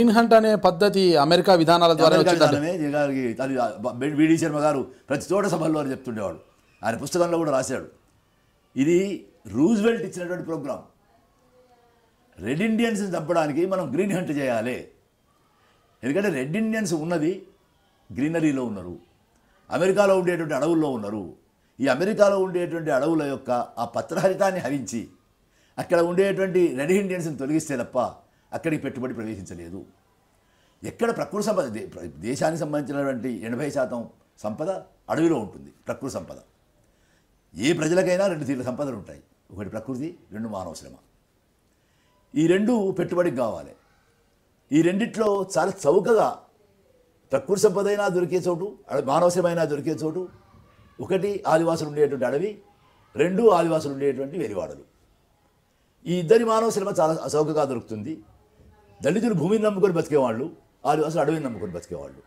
Green hunt అనే పద్ధతి America విధానాల ద్వారా విడి శర్మ గారు ప్రతి చోట సభల్లో అని చెప్తుండేవాడు. ఆయన పుస్తకంలో కూడా రాశాడు. ఇది రూజ్వెల్ట్ ఇచ్చినటువంటి ప్రోగ్రాం. రెడ్ ఇండియన్స్ని చంపడానికి మనం గ్రీన్ హంట్ చేయాలి. ఎందుకంటే రెడ్ ఇండియన్స్ ఉన్నది గ్రీనరీలో ఉన్నారు, అమెరికాలో ఉండేటువంటి అడవుల్లో ఉన్నారు. ఈ అమెరికాలో ఉండేటువంటి అడవుల యొక్క ఆ పత్రహరితాన్ని హరించి అక్కడ ఉండేటువంటి రెడ్ ఇండియన్స్ని తొలగిస్తే తప్ప అక్కడికి పెట్టుబడి ప్రవేశించలేదు. ఎక్కడ ప్రకృతి సంపద, దేశానికి సంబంధించినటువంటి 80% సంపద అడవిలో ఉంటుంది. ప్రకృతి సంపద ఏ ప్రజలకైనా 2 తీర్ల సంపదలు ఉంటాయి. ఒకటి ప్రకృతి, 2 మానవ శ్రమ. ఈ 2 పెట్టుబడికి కావాలి. ఈ రెండిట్లో చాలా చౌకగా ప్రకృతి సంపద అయినా దొరికే చోటు, మానవ శ్రమ అయినా దొరికే చోటు. ఒకటి ఆదివాసులు ఉండేటువంటి అడవి, 2 ఆదివాసులు ఉండేటువంటి వెలివాడలు. ఈ ఇద్దరి మానవ శ్రమ చాలా చౌకగా దొరుకుతుంది. దళితులు భూమిని నమ్ముకొని బతికేవాళ్ళు, ఆదివాసులు అడవిని నమ్ముకొని బతికేవాళ్ళు.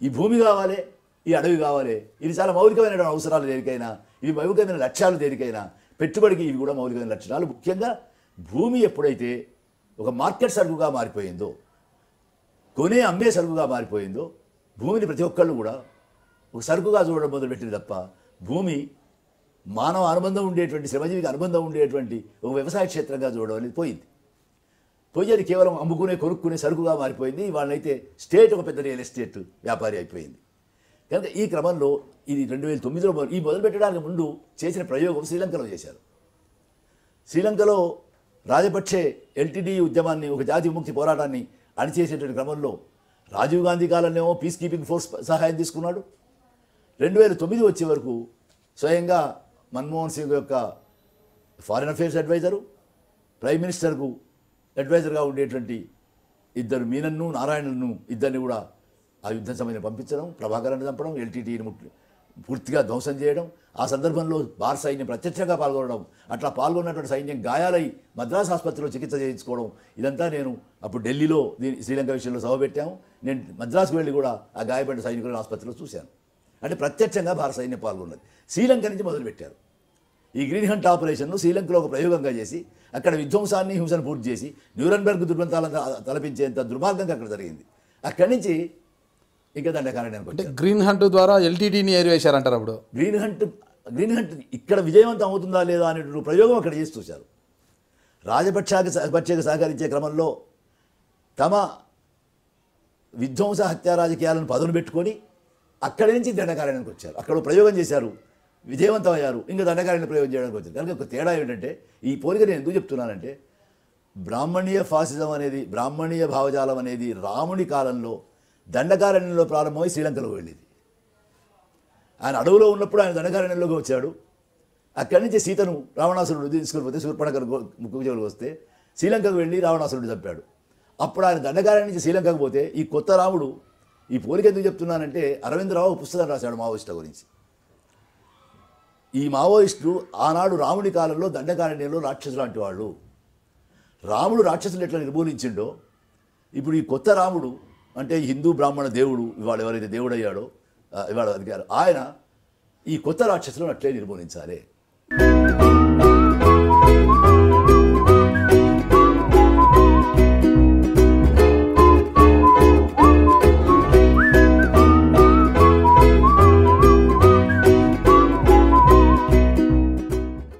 ఈ భూమి కావాలి, ఈ అడవి కావాలి. ఇది చాలా మౌలికమైన అవసరాలు దేనికైనా, ఇవి మౌలికమైన లక్ష్యాలు దేనికైనా, పెట్టుబడికి ఇవి కూడా మౌలికమైన లక్షణాలు. ముఖ్యంగా భూమి ఎప్పుడైతే ఒక మార్కెట్ సరుకుగా మారిపోయిందో, కొనే అమ్మే సరుకుగా మారిపోయిందో, భూమిని ప్రతి ఒక్కళ్ళు కూడా ఒక సరుకుగా చూడడం మొదలుపెట్టింది తప్ప భూమి మానవ అనుబంధం ఉండేటువంటి, శ్రమజీవికి అనుబంధం ఉండేటువంటి ఒక వ్యవసాయ క్షేత్రంగా చూడడం అనేది పోయింది. పోయేది కేవలం అమ్ముకునే, కొనుక్కునే సరుకుగా మారిపోయింది. వాళ్ళైతే స్టేట్ ఒక పెద్ద రియల్ ఎస్టేట్ వ్యాపారి అయిపోయింది. కనుక ఈ క్రమంలో ఇది 2009లో ఈ మొదలుపెట్టడానికి ముందు చేసిన ప్రయోగం శ్రీలంకలో చేశారు. శ్రీలంకలో రాజపక్షే ఎల్టీడీ ఉద్యమాన్ని, ఒక జాతి విముక్తి పోరాటాన్ని అణిచేసేటువంటి క్రమంలో రాజీవ్ గాంధీ కాలంలో పీస్ కీపింగ్ ఫోర్స్ సహాయం తీసుకున్నాడు. 2009 వచ్చే వరకు స్వయంగా మన్మోహన్ సింగ్ యొక్క ఫారిన్ అఫేర్స్ అడ్వైజరు, ప్రైమ్ మినిస్టర్కు అడ్వైజర్గా ఉండేటువంటి ఇద్దరు మీనన్ను, నారాయణన్ను ఇద్దరిని కూడా ఆ యుద్ధం సమయంలో పంపించడం, ప్రభాకరాన్ని చంపడం, ఎల్టీటీని పూర్తిగా ధ్వంసం చేయడం. ఆ సందర్భంలో భారత సైన్యం ప్రత్యక్షంగా పాల్గొనడం, అట్లా పాల్గొన్నటువంటి సైన్యం గాయాలై మద్రాస్ ఆసుపత్రిలో చికిత్స చేయించుకోవడం. ఇదంతా నేను అప్పుడు ఢిల్లీలో శ్రీలంక విషయంలో సభ పెట్టాము. నేను మద్రాసుకు వెళ్ళి కూడా ఆ గాయపడిన సైనికులను ఆసుపత్రిలో చూశాను. అంటే ప్రత్యక్షంగా భారత సైన్యం పాల్గొన్నది. శ్రీలంక నుంచి మొదలుపెట్టారు ఈ గ్రీన్ హంట్ ఆపరేషన్ను. శ్రీలంకలో ఒక ప్రయోగంగా చేసి అక్కడ విధ్వంసాన్ని, హింసను పూర్తి చేసి న్యూరన్బర్గ్ దుర్బంతాలను తలపించేంత దుర్మార్గంగా అక్కడ జరిగింది. అక్కడి నుంచి ఇంకా దండకారణ్యానికి అంటే గ్రీన్ హంట్ ద్వారా ఎల్టీటీని ఏరివేశారంటారు. అప్పుడు గ్రీన్ హంట్ ఇక్కడ విజయవంతం అవుతుందా లేదా అనేటువంటి ప్రయోగం అక్కడ చేసి చూశారు. రాజపక్షకు సహకరించే క్రమంలో తమ విధ్వంస హత్యా రాజకీయాలను పదును పెట్టుకొని అక్కడి నుంచి దండకారణ్యానికి వచ్చారు. అక్కడ ప్రయోగం చేశారు, విజయవంతం అయ్యారు. ఇంకా దండకారణ్యం ప్రయోగం చేయడానికి వచ్చారు. కనుక ఒక తేడా ఏంటంటే, ఈ పోలిక నేను ఎందుకు చెప్తున్నానంటే, బ్రాహ్మణీయ ఫాసిజం అనేది, బ్రాహ్మణీయ భావజాలం అనేది రాముని కాలంలో దండకారణ్యంలో ప్రారంభమై శ్రీలంకలో వెళ్ళేది. ఆయన అడవులో ఉన్నప్పుడు ఆయన దండకారణ్యంలోకి వచ్చాడు. అక్కడి నుంచి సీతను రావణాసురుడు తీసుకొని పోతే, శూర్పణఖను ముక్కు చెవులకు వస్తే శ్రీలంకకు వెళ్ళి రావణాసురుడు చంపాడు. అప్పుడు ఆయన దండకారణ్యం నుంచి శ్రీలంకకు పోతే, ఈ కొత్త రాముడు, ఈ పోలిక ఎందుకు చెప్తున్నానంటే, అరవిందరావు పుస్తకం రాశాడు మావోయిస్టుల గురించి. ఈ మావోయిస్టులు ఆనాడు రాముడి కాలంలో దండకారణ్యంలో రాక్షసులు లాంటి వాళ్ళు. రాముడు రాక్షసులు ఎట్లా నిర్మూలించిండో, ఇప్పుడు ఈ కొత్త రాముడు అంటే హిందూ బ్రాహ్మణ దేవుడు, ఇవాళ ఎవరైతే దేవుడు అయ్యాడో, ఇవాళ అధికారు, ఆయన ఈ కొత్త రాక్షసులను అట్లే నిర్మూలించాలి.